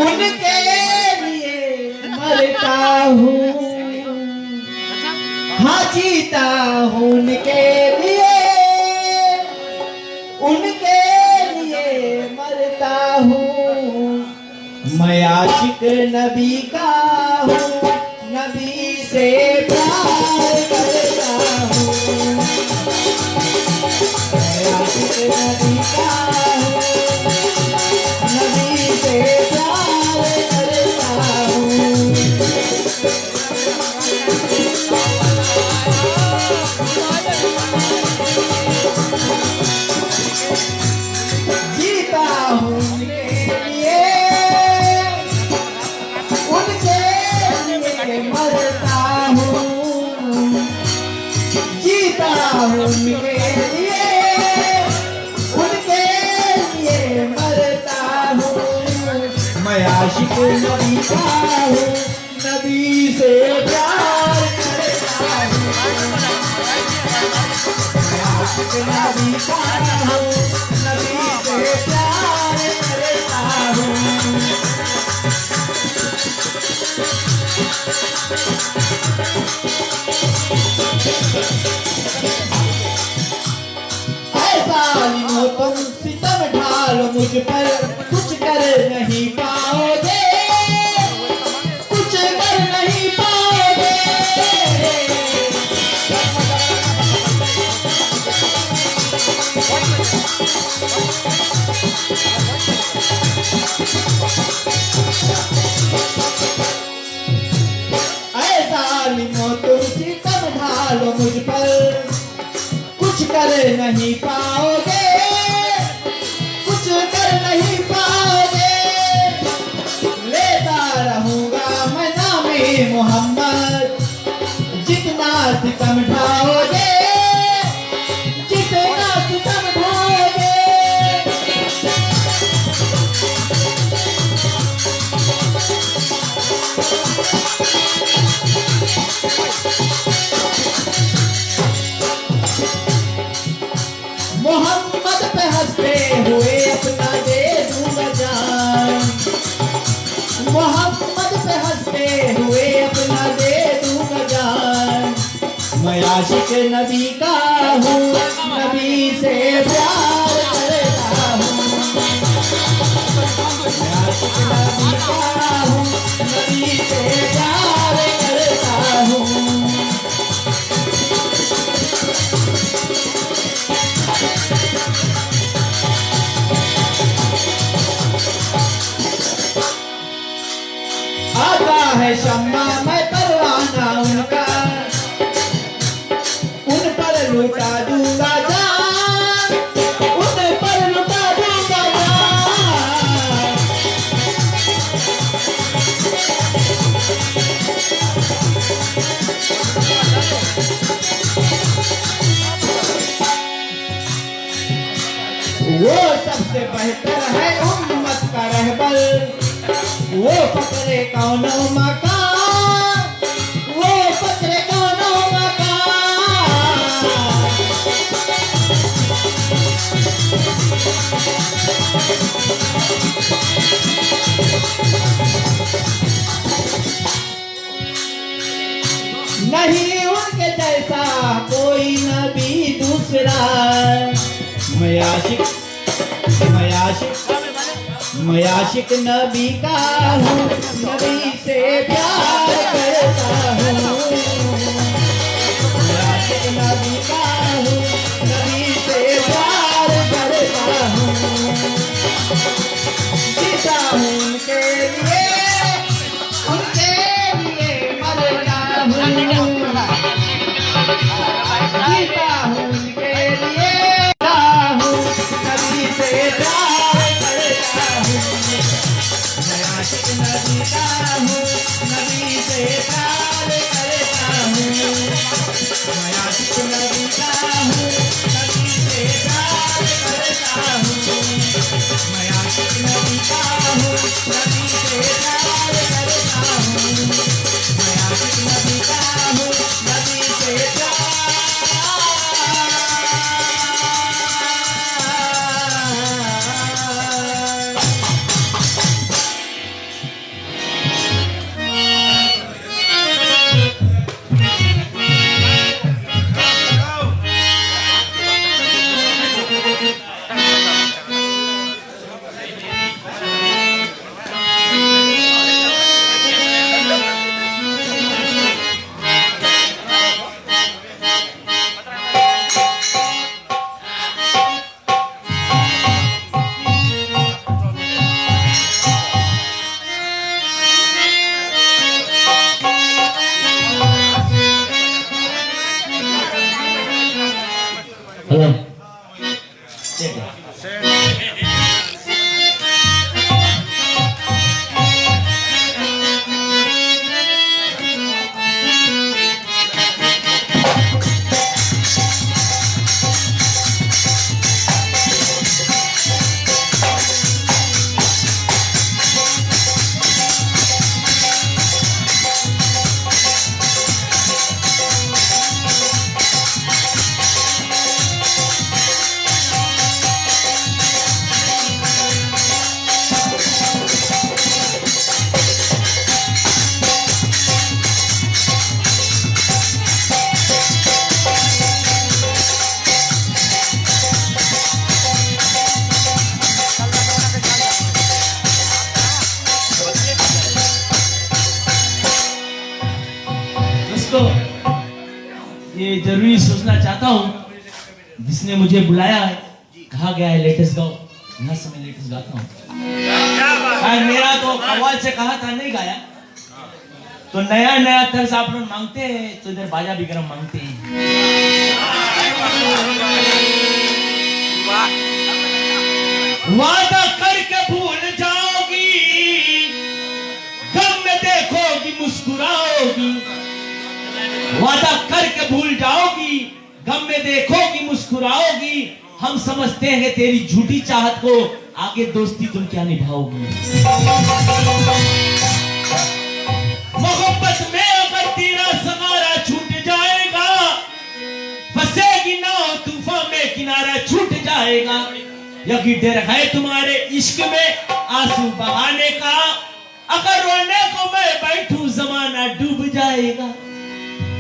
उनके लिए मरता हूँ, हाँ जीता हूँ उनके लिए, उनके लिए मरता हूँ। मैं आशिक नबी का हूँ, नबी से प्यार करता हूँ। मैं आशिक नबी का हूँ, नबी से प्यार करता हूँ। जीता हूँ उनके लिए, उनके लिए मरता हूँ। जीता हूँ उनके लिए, उनके लिए मरता हूँ। मैं आशिक नबी का हूँ, नबी से प्यार करता हूँ। मैं आशिक नबी का हूँ, नबी से प्यार करता हूँ। ऐसा लियो तुम सितम ढालो मुझ पर, कुछ कर नहीं पाओगे, कुछ कर नहीं पाओगे। ऐसा लियो तुम सितम ढालो मुझ पर, कुछ कर नहीं पाओगे, कुछ कर नहीं पाओगे। लेता रहूंगा मैं नामे मोहम्मद, जितना सितम ढाओगे, जितना सितम ढाओगे। मोहम्मद पे हंसते हुए अपना दे दूंगा जान, मोहम्मद पे हंसते हुए अपना दे दूंगा जान। मैं आशिक नबी का हूँ, नबी से प्यार करता हूँ। मैं आशिक नबी का हूँ, नबी से प्यार करता हूँ। आता है शम्मा मैं परवाना उनका, उन पर लुटा दूंगा जान, उन पर लुटा दूंगा जान। वो सबसे बेहतर है उम्मत का रहबर, वो फकरे कौनो मकान, वो फकरे कौनो मकान। नहीं उनके जैसा कोई नबी दूसरा। मैं आशिक, मैं आशिक, मैं आशिक नबी का हूँ, नबी से प्यार करता हूँ। मैं आशिक नबी का हूँ, नबी से प्यार करता हूँ। जीता हूँ उनके लिए, उनके लिए मरता हूँ। जीता हूँ उनके लिए, नबी से प्यार करता हूँ। मैं आशिक नबी का हूँ, नबी से प्यार करता हूँ। मैं आशिक नबी का हूँ, नबी से प्यार करता हूँ। मैं आशिक नबी का हूँ, नबी से प्यार करता हूँ। मैं आशिक नबी का हूँ, नबी से प्यार। जरूरी सोचना चाहता हूँ, जिसने मुझे बुलाया है कहा गया है लेटेस्ट गाओ, यहाँ से मैं लेटेस्ट गाता हूँ। मेरा तो कव्वाल से कहा था नहीं गाया, तो नया नया तर्ज आप लोग मांगते हैं, तो इधर बाजा विक्रम मांगते हैं। वादा करके भूल जाओगी, गम में देखोगी मुस्कुराओगी। वादा करके भूल जाओगी, गम में देखोगी मुस्कुराओगी। हम समझते हैं तेरी झूठी चाहत को, आगे दोस्ती तुम क्या निभाओगी। मोहब्बत में अगर तेरा सहारा छूट जाएगा, फंसेगी नाव तूफान में किनारा छूट जाएगा। यही डर है तुम्हारे इश्क में आंसू बहाने का, अगर रोने को मैं बैठूं जमाना डूब जाएगा।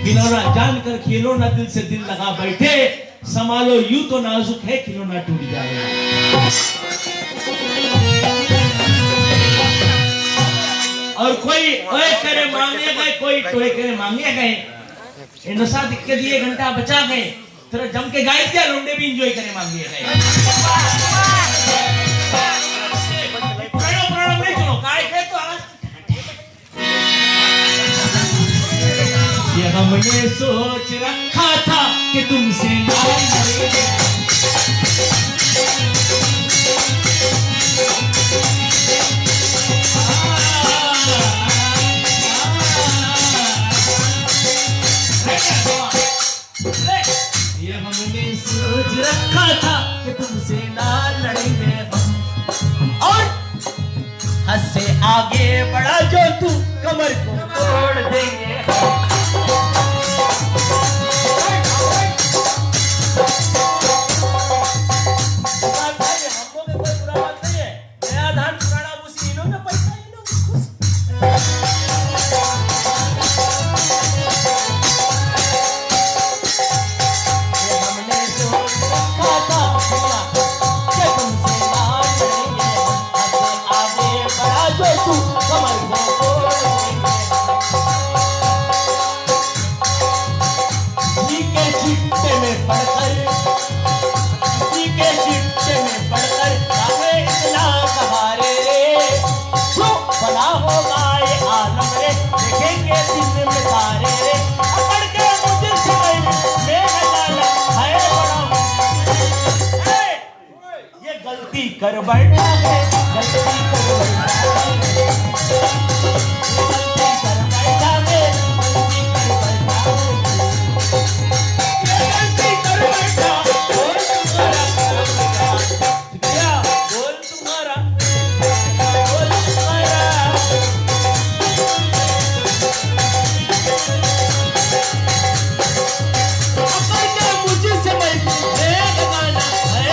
खिलौना जानकर खेलो ना, दिल से दिल लगा बैठे, संभालो यूं तो नाजुक है खिलौना टूट जाएगा। और कोई ओए करे मांगे गए, कोई टोए करे मांगे गए, इन साथ इक्के दिए घंटा बचा गए, थोड़ा जम के गाय दिया, लोंडे भी एंजॉय करे मांगे गए। प्रणव नहीं सुनो गाय के तो आवाज। ये हमने सोच रखा था कि तुमसे ये हमने सोच रखा था कि तुमसे ना लड़ेंगे हम, और हद से आगे बढ़ा जो तू कमर को तोड़ देंगे हम। कर बैठा है गलती कर बैठा है, गलती कर बैठा है, बोल तुम्हारा मुझसे मैं गाना है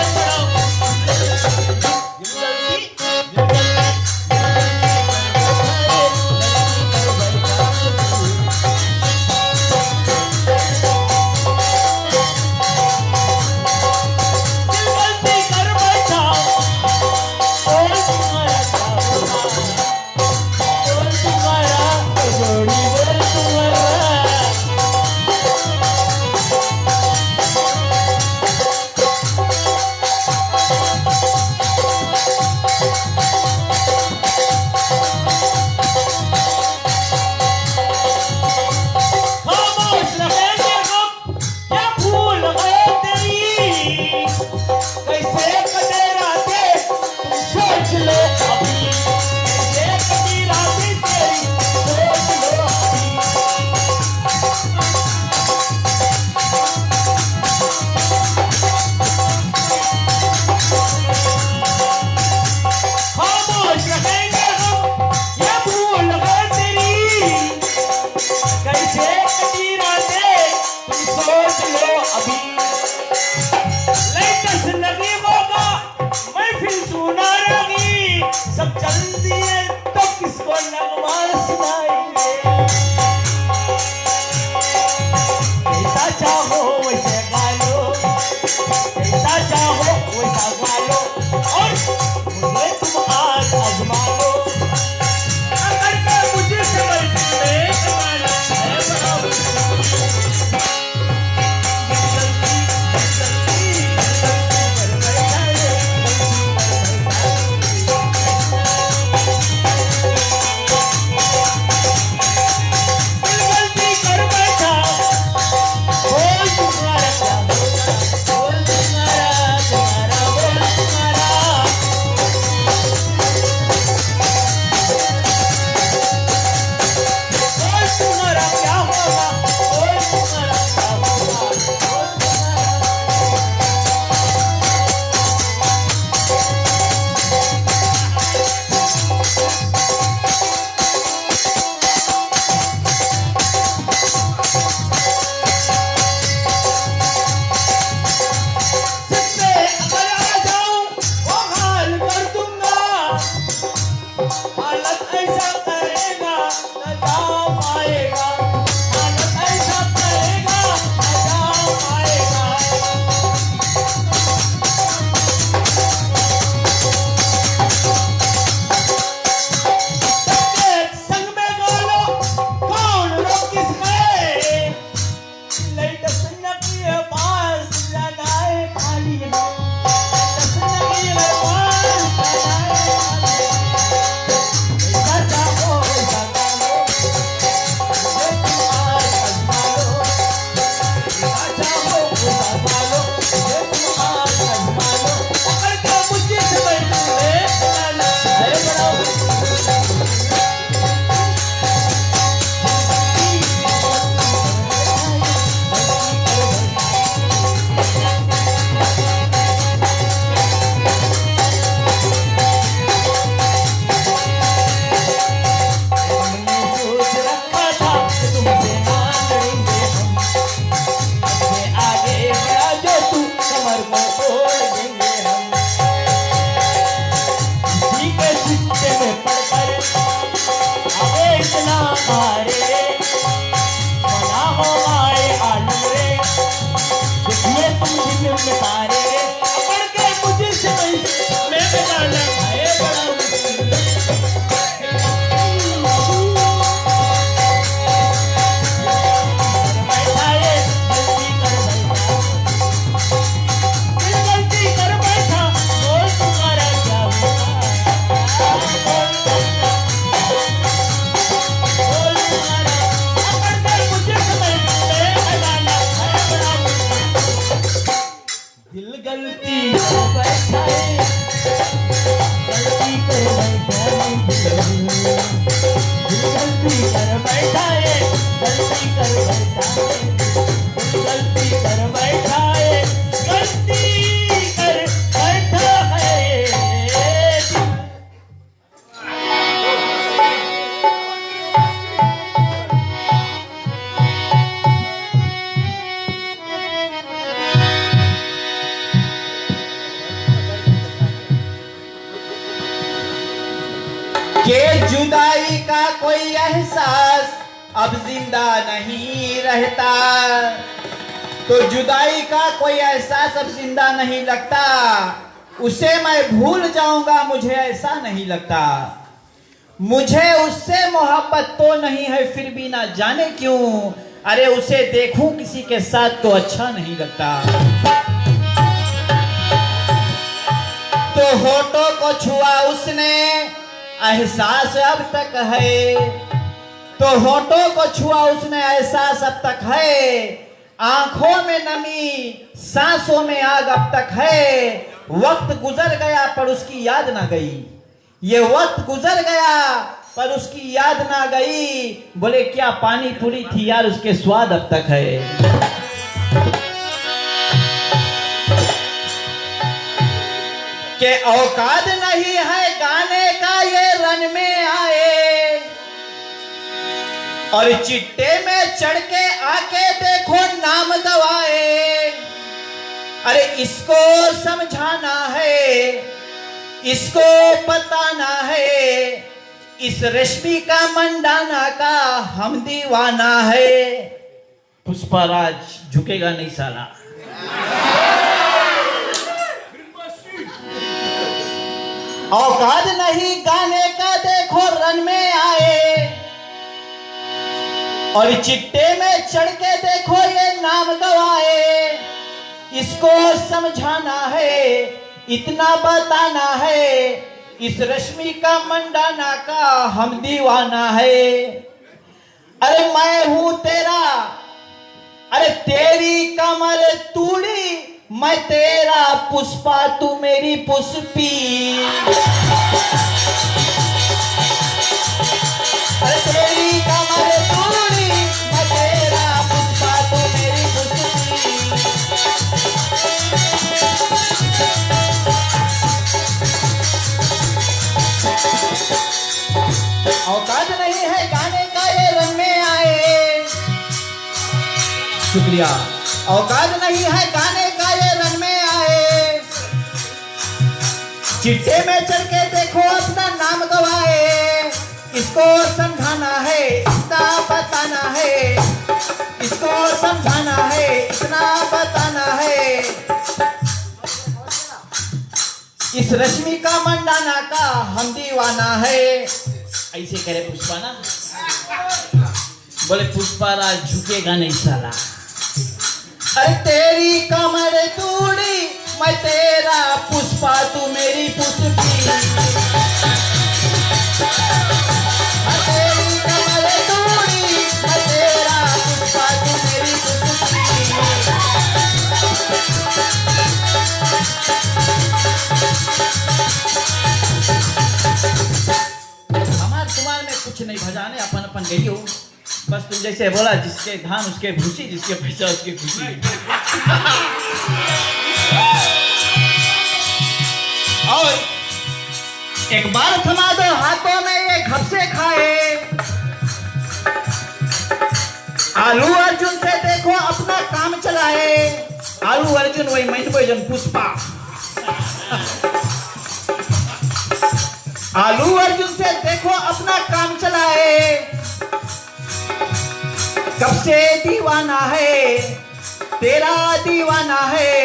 हालत ऐसा करेगा न जा पाएगा, हालत ऐसा करेगा न जा पाएगा। सबके संग में बोलो कौन रोक किसमें, लाइट संग की आवाज लगाए खाली है, लाइट संग की आवाज लगाए खाली है। सदा हो सदा लो, ये तुम आज अजमा लो, सदा हो सदा लो, ये तुम आज अजमा लो। पकड़ के मुझे से बैठ ले गाना है बड़ा सोच रखा था कि तुमसे मान लेंगे हम, अपने आगे बढ़ा जो तू कमर को तोड़ देंगे हम। किसी के सिक्के में पड़कर अबे इतना मारे, बना हो आए आलम रे, देखिए तुम दिन में तारे, पकड़ के मुझे से मैं बेगाना है बड़ा मुश्किल। बैठाए गलती कर बैठा, दिल गलती कर बैठा, बोल तुम्हारा क्या होगा, बोल तुम्हारा, पकड़ के मुझे समझ ले लगाना है बड़ा मुश्किल। दिल गलती कर बैठा है, गलती कर बैठा है, दिल गलती कर बैठा है, गलती कर बैठा है, दिल गलती कर बैठा है, गलती कर बैठा है। के जुदाई का कोई एहसास अब जिंदा नहीं रहता, तो जुदाई का कोई एहसास अब जिंदा नहीं लगता, उसे मैं भूल जाऊंगा मुझे ऐसा नहीं लगता। मुझे उससे मोहब्बत तो नहीं है फिर भी ना जाने क्यों, अरे उसे देखूं किसी के साथ तो अच्छा नहीं लगता। तो होठों को छुआ उसने एहसास अब तक है, तो होठों को छुआ उसने एहसास अब तक है, आंखों में नमी सांसों में आग अब तक है। वक्त गुजर गया पर उसकी याद ना गई, ये वक्त गुजर गया पर उसकी याद ना गई। बोले क्या पानी पूरी थी यार उसके स्वाद अब तक है। के औकात नहीं है गाने का ये रन में आए, और चिट्टे में चढ़ के आके देखो नाम गवाए। अरे इसको समझाना है, इसको बताना है, इस रश्मि का मंडाना का हम दीवाना है। पुष्पराज झुकेगा नहीं साला। औकात नहीं गाने का देखो रन में आए, और चिट्टे में चढ़ के देखो ये नाम गवाए। इसको समझाना है, इतना बताना है, इस रश्मि का मंडाना का हम दीवाना है। अरे मैं हूं तेरा, अरे तेरी कमर तूड़ी, मैं तेरा पुष्पा तू मेरी पुष्पी। अरे तेरी कमर तूड़ी, मैं तेरा पुष्पा तू मेरी पुष्पी। औकात नहीं है गाने का ये रंग में आए। शुक्रिया। औकात नहीं है गाने का ये रंग में आए, चिट्टे में चढ़ के देखो अपना नाम गवाए। इस रश्मि का मंडाना का हम दीवाना है। ऐसे करे पुष्पा ना, बोले पुष्पा राज झुकेगा नहीं साला। अरे तेरी कमर तूड़ी मैं तेरा पुष्पा, तू मेरी पुष्पी। तेरी कमर तूड़ी मैं तेरा पुष्पा, तू मेरी पुष्पी। हमार तुम्हार में कुछ नहीं भजाने, अपन अपन गई हो। बस तुम जैसे बोला, जिसके धान उसके भूसी, जिसके पैसा उसके खुशी। और एक बार थमा दो हाथों में ये घपसे खाए। आलू अर्जुन से देखो अपना काम चलाए। आलू अर्जुन वही मैन भोजन पुष्पा। आलू अर्जुन से देखो अपना काम चलाए। कब से दीवाना है, तेरा दीवाना है।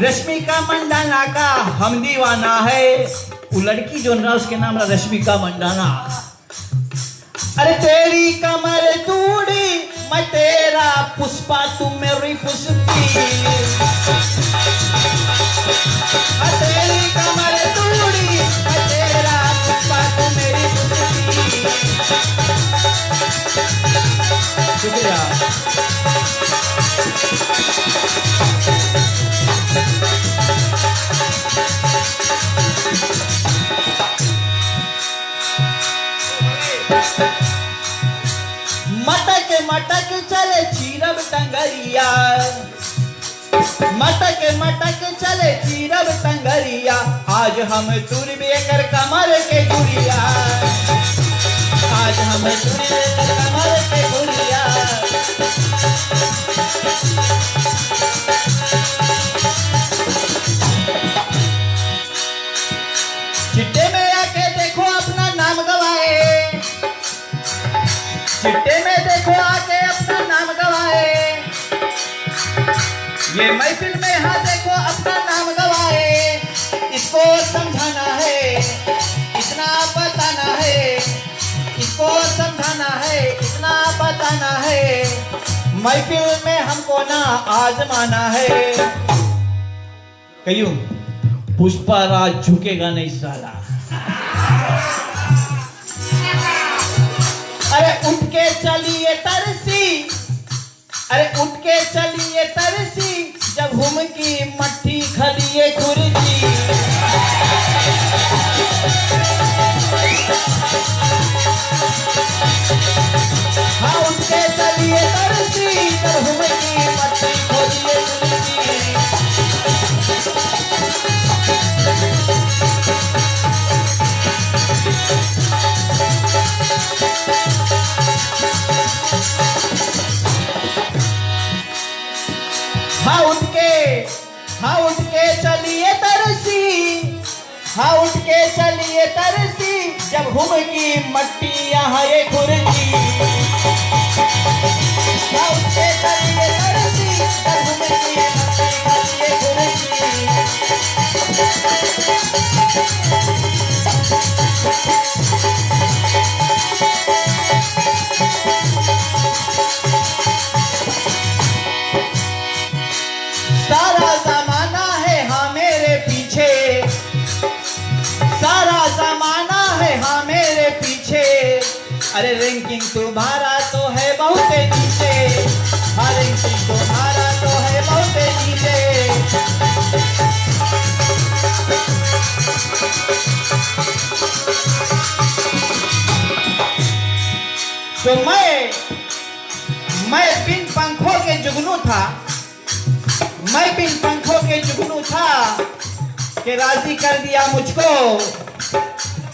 रश्मि का मंडाना का हम दीवाना है। वो लड़की जो ना, उसके नाम है रश्मि का मंडाना। अरे तेरी कमर तूड़ी मैं तेरा पुष्पा, तू मेरी पुष्पी। तेरी कमर तूड़ी मैं तेरा पुष्पा, तू मेरी पुष्पी। शुक्रिया। मटक मटक चले चीरब टंगरिया। मटक मटक चले चीरब टंगरिया। आज हम तुरबे कर कमर के गुड़िया। आज हम तुरबे कर कमर के गुड़िया। चिट्टे में आके देखो अपना नाम गवाए। चिट्टे में देखो आके अपना नाम गवाए। ये महफिल में हाँ देखो अपना नाम गवाए। इसको समझाना है, इतना बताना है। इसको समझाना है, इतना बताना है। महफिल में हमको ना आजमाना है। कहियो पुष्पा राज झुकेगा नहीं साला। अरे उठ के चलिए तरसी। अरे उठ के चलिए तरसी। जब घूम की मट्टी खलिए खुरजी। हाँ उठ के चलिए तरसी। जब घूम की मट्टी खोलिए खुरजी। हाँ उठ के चलिए तरसी। हाँ उठ के चलिए तरसी। जब घूम की मट्टी यहाँ ये खुरजी। हाँ उठ के चलिए तरसी। जब घूम की मट्टी खलिए खुरजी। सारा जमाना है हाँ मेरे पीछे। सारा जमाना है हाँ मेरे पीछे। अरे रैंकिंग तुम्हारा तो है बहुत नीचे। हाँ रैंकिंग तुम्हारा तो है बहुत नीचे। तो मैं बिन पंखों के जुगनू था। मैं बिन पंखों के जुगनू था कि राजी कर दिया मुझको।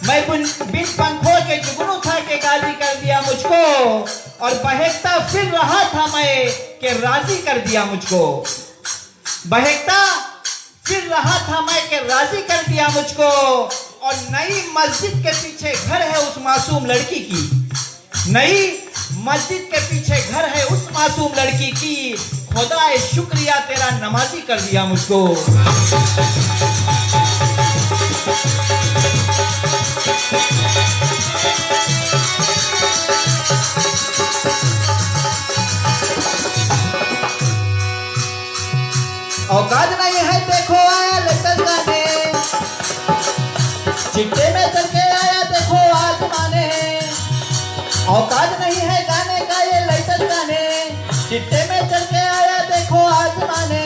मैं बिन पंखों के जुगनू था कि राजी कर दिया मुझको। और बहकता फिर रहा था मैं कि राजी कर दिया मुझको। बहकता फिर रहा था मैं कि राजी कर दिया मुझको। और नई मस्जिद के पीछे घर है उस मासूम लड़की की। नई मस्जिद के पीछे घर है उस मासूम लड़की की। खुदा शुक्रिया तेरा नमाजी कर दिया मुझको। औकात नहीं है देखो आया लेटेस्ट गाने, चिट्टे में चल के आया देखो आसमाने। औकात नहीं है गाने का ये लेटेस्ट गाने, चिट्टे में चल के आया देखो आसमाने।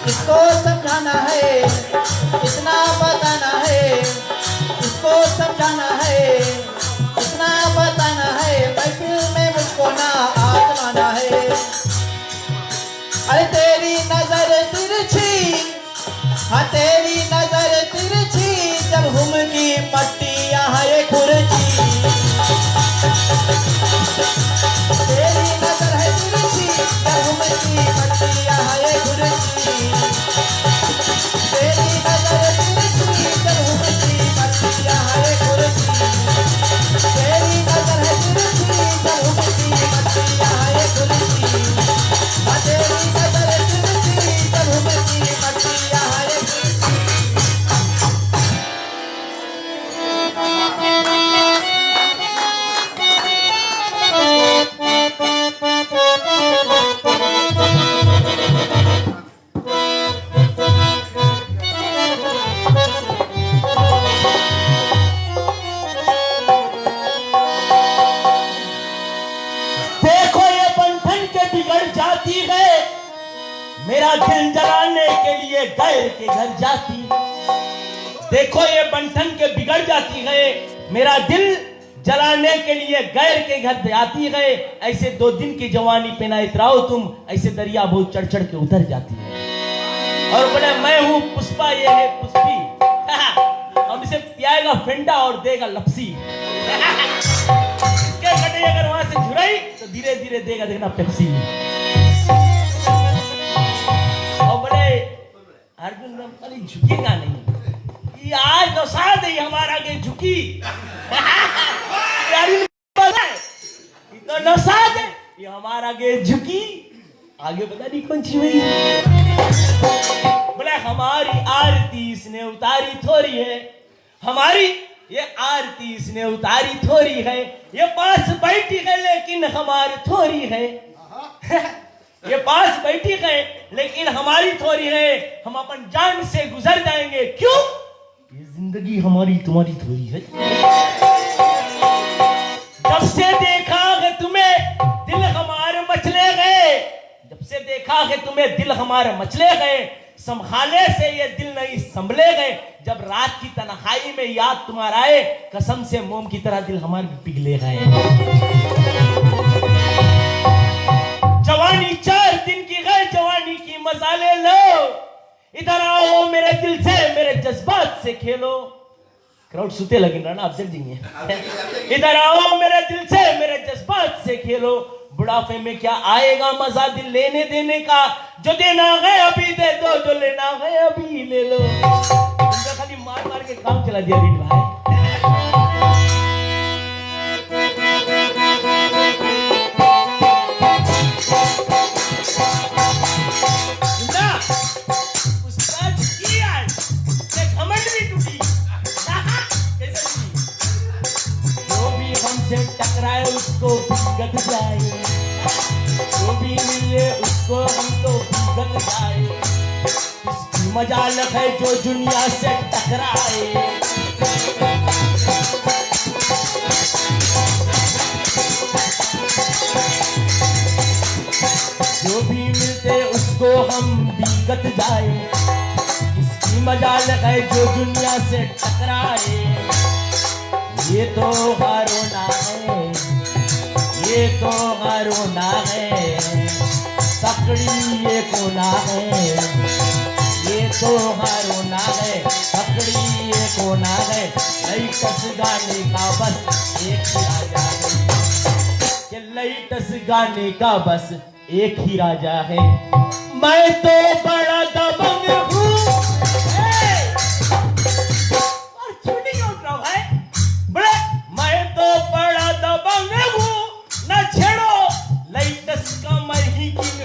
इसको समझाना है, इतना बताना है, इसको समझाना है, इतना बताना है, महफिल में मुझको ना आजमाना है। अरे तेरी नजर तिरछी, हाँ तेरी नजर तिरछी, जब हम की पट्टी यहाँ ये खुरची। तेरी नजर है तिरछी, जब हम की पट्टी यहाँ ये खुरची। तेरी नजर तिरछी, जब हम की पट्टी यहाँ ये खुरची। तेरी नजर है तिरछी, जब हम की पट्टी यहाँ ये खुरची। तेरी नजर तिरछी, जब हम की पट्टी यहाँ ये खुरची। मेरा दिल जलाने के लिए गैर के घर जाती। देखो ये बंठन के बिगड़ जाती है, मेरा दिल जलाने के लिए गैर के घर जाती है। ऐसे 2 दिन की जवानी पे ना इतराओ तुम, ऐसे दरिया बहुत चढ़ चढ़ के उतर जाती है। और बोले मैं हूँ पुष्पा, ये है पुष्पी। हम इसे पियाएगा फेंडा और देगा लपसी। इसके कटे अगर वहां से झुराई तो धीरे धीरे देगा देखना पेप्सी। अर्जुन रामपाली झुकेगा नहीं, ये आज नशा दे हमारा के झुकी। तो नशा दे ये हमारा के झुकी, आगे पता नहीं कौन सी हुई। बोले हमारी आरती इसने उतारी थोड़ी है, हमारी ये आरती इसने उतारी थोड़ी है। ये पास बैठी है लेकिन हमारी थोड़ी है। ये पास बैठी है लेकिन हमारी थोड़ी है, हम अपन जान से गुजर जाएंगे। क्यों? ये जिंदगी हमारी तुम्हारी थोड़ी है। जब से देखा है तुम्हें दिल हमारे मचले गए, जब से देखा है तुम्हें दिल हमारे मचले गए, संभाले से ये दिल नहीं संभले गए। जब रात की तन्हाई में याद तुम्हारा आए, कसम से मोम की तरह दिल हमारे पिघले गए। जवानी 4 दिन की गए, जवानी की मजा ले लो। इधर आओ मेरे दिल से, मेरे जज्बात से खेलो। क्राउड सुते लगे ना आप जल्दी। इधर आओ मेरे दिल से, मेरे जज्बात से खेलो। बुढ़ापे में क्या आएगा मजा दिल लेने देने का। जो देना है अभी दे दो, जो लेना है अभी ले लो। तुमने खाली मार मार के काम चला दिया रीड भाई। टकराए उसको गद जाए, जो भी मिले उसको हमको गद जाए। इसकी मजाल है जो दुनिया से टकराए। जो भी मिलते उसको हम भी गद जाए। इसकी मजाल है जो दुनिया से टकराए। ये तो रोना है, ये तो रोना है, पकड़ी ये कोना है। ये तो रोना है, पकड़ी ये कोना है। लाइटस गाने का बस एक ही राजा है, ये लाइटस गाने का बस एक ही राजा है। मैं तो बड़ा दबंग हूँ, मैं तो बड़ा दबंग हूँ, न छेड़ो लाइटस का मैं ही किंग।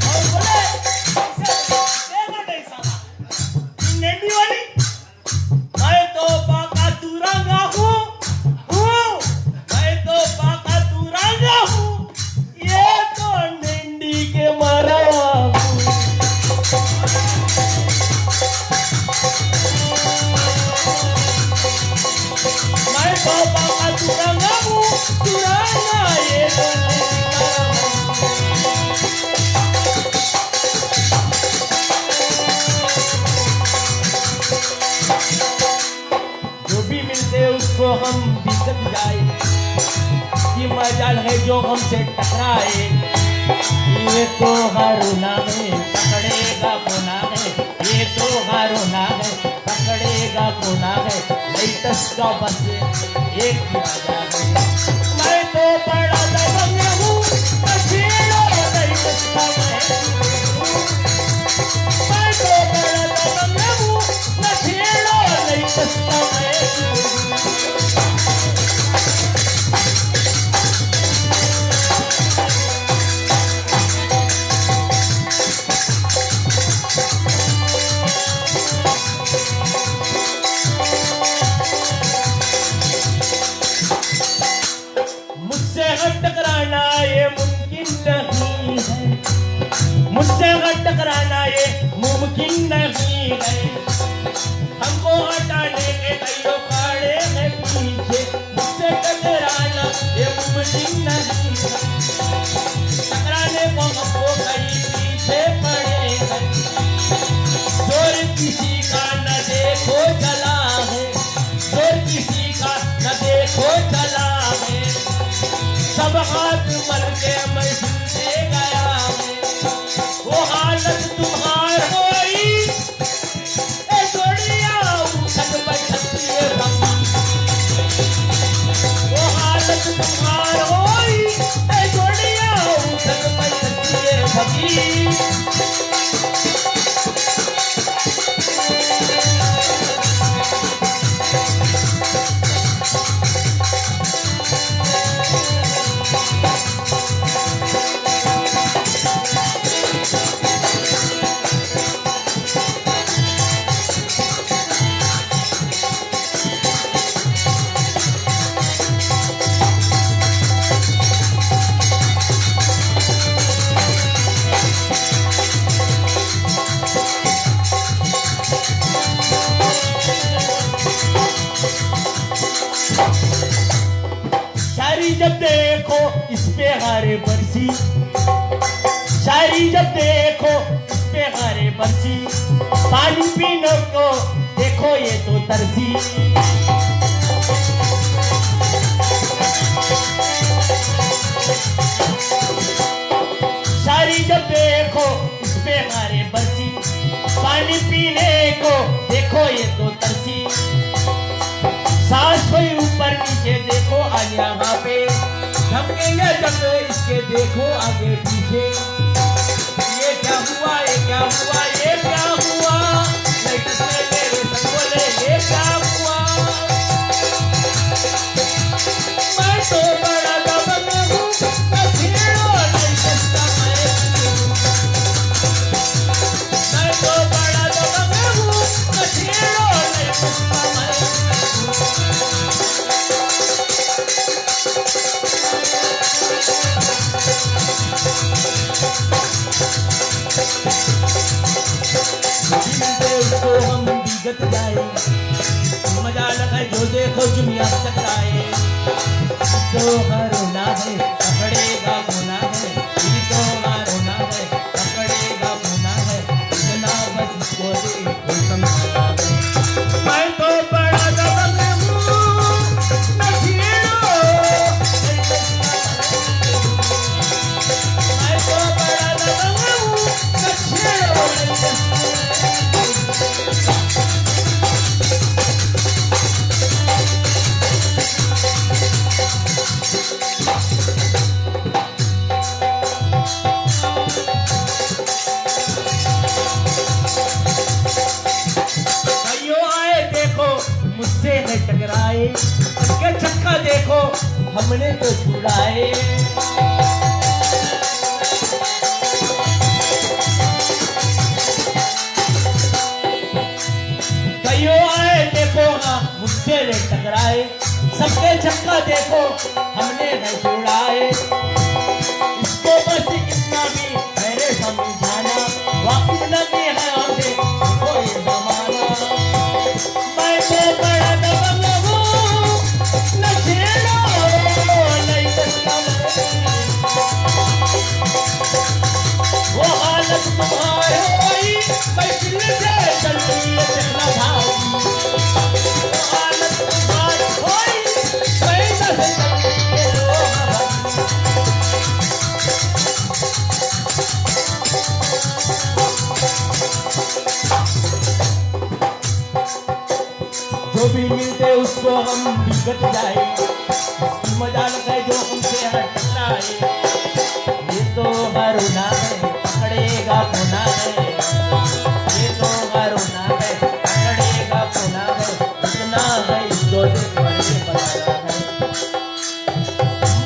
और बोले तो बहादुर हूँ चुराना ये तो जो भी मिलते उसको हम बिकत जाए कि मजाल है जो हमसे टकराए ये तो हारूना है पकड़ेगा कोना है ये तो हारूना है पकड़ेगा कोना है लेटस का बस एक ही मजा है मैं तो बड़ा दबंग हूँ छेड़ो लेटस का मैं तो बड़ा दबंग हूँ छेड़ो लेटस का टकराना ये मुमकिन नहीं है मुझसे टकराना ये मुमकिन नहीं है हमको हटाने के कईयों काड़े हैं पीछे मुझसे टकराना ये मुमकिन नहीं है टकराने को हमको कहीं पीछे पड़े हैं जोर किसी का न देखो चला है जोर किसी का न देखो चला है सब हाथ मल के मैं सुनते गया वो हालत तुम्हार होई ए जोड़िया उठक बैठती है वो हालत तुम्हार होई ए जोड़िया उठक बैठती है भगी जब देखो इस पे हारे बरसी शायरी जब देखो इस पे हारे बरसी पानी पीने को देखो ये तो तरसी शायरी जब देखो इस पे हारे बरसी पानी पीने को देखो ये तो तरसी सांस कोई ऊपर नीचे देखो आज यहाँ पे धमकेंगे जब इसके देखो आगे पीछे ये क्या हुआ ये क्या हुआ ये क्या हुआ लेटस में मेरे संग बोले ये क्या हुआ मैं तो बड़ा दबंग हूँ छेड़ो लेटस का मैं तो बड़ा दबंग हूँ छेड़ो लेटस का उसको हम बिगत जाए मजा लगा जो देखो दुनिया टकराए तो हारोना है पकड़ेगा कोना है तो हारोना है पकड़ेगा कोना है इतना बस इसको देखो समझना है मैं तो बड़ा दबंग हूँ न छेड़ो मैं तो बड़ा दबंग हूँ न छेड़ो मुझसे है टकराए उसके चक्का देखो हमने तो छुड़ाए कईयों आए देखो हाँ मुझसे है टकराए सबके चक्का देखो हमने है छुड़ाए इसको बस इतना भी मेरे समझाना वाकिफ नहीं है हमसे कोई जमाना मैं तो बड़ा दबंग हूँ भी मिलते उसको हम बिगड़ जाए, इसकी मजाल है जो हमसे हट टकराए। ये तो करुणा है पकड़ेगा पुना है, ये तो करुणा है पकड़ेगा पुना है, इतना है इसको देखने बनाया है।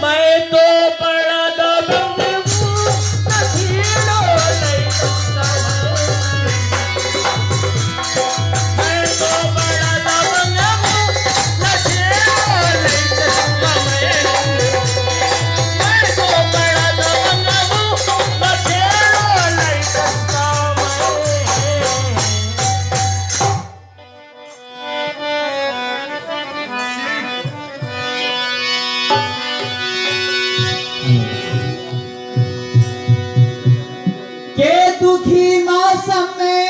मैं तो बड़ा दबंग हूँ, नसीलो नहीं सकता मैं तो बड़ा दबंग हूँ, नसीलो नहीं सकता मैं तो बड़ा दबंग हूँ, नसीलो नहीं सकता के दुखी मौसम में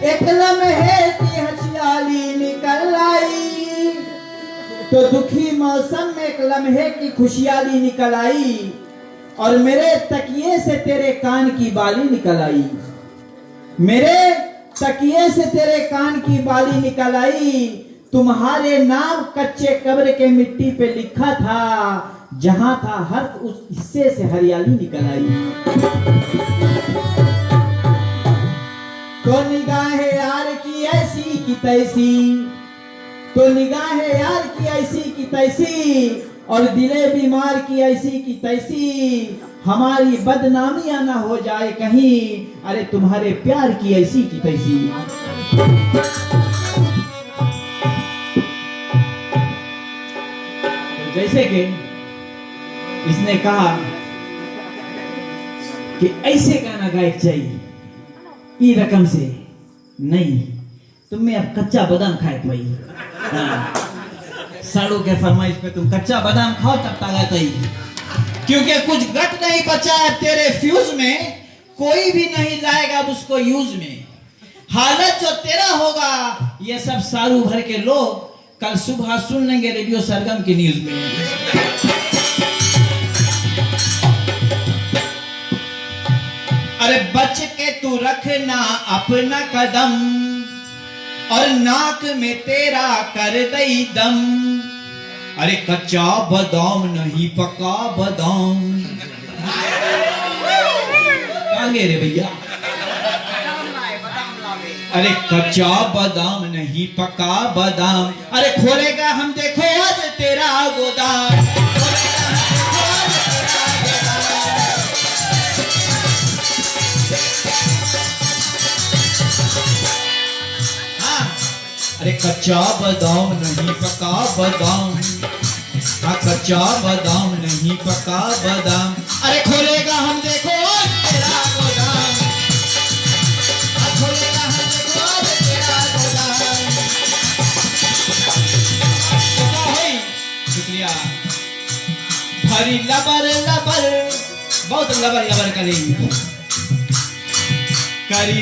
एक लम्हे की हंसियाली निकल आई, तो दुखी मौसम में एक लम्हे की खुशहाली निकल आई, और मेरे तकिए से तेरे कान की बाली निकल आई। मेरे तकिए से तेरे कान की बाली निकल आई। तुम्हारे नाम कच्चे कब्र के मिट्टी पे लिखा था, जहां था हर उस हिस्से से हरियाली निकल आई। तो निगाहे यार की ऐसी की तैसी, तो निगाहे यार की ऐसी की तैसी, और दिले बीमार की ऐसी की तैसी, हमारी बदनामियां ना हो जाए कहीं, अरे तुम्हारे प्यार की ऐसी की तैसी। जैसे कि इसने कहा कि ऐसे गाना गायक चाहिए, ई रकम से नहीं, तुम्हें अब कच्चा बादाम खाए भाई। हाँ। साड़ू के फरमाइश पे तुम कच्चा बादाम खाओ तब ताकत आई, क्योंकि कुछ गट नहीं बचा है तेरे फ्यूज में, कोई भी नहीं लाएगा अब उसको यूज में। हालत जो तेरा होगा ये सब सारू भर के लोग कल सुबह सुन लेंगे रेडियो सरगम की न्यूज में। अरे बच के तू रखना अपना कदम, और नाक में तेरा कर दई दम। अरे कच्चा बादाम नहीं पका बादाम। आगे रे भैया, अरे कच्चा बादाम नहीं पका बादाम, अरे खोलेगा हम देखो आज तेरा गोदाम। अरे कच्चा बादाम नहीं पका बादाम, हाँ कच्चा बादाम नहीं पका बादाम, अरे खोलेगा हम देखो तेरा गोदाम, खोलेगा हम देखो तेरा गोदाम। शुक्रिया। भरी लबर लबर, बहुत लबर लबर करेंगे करी।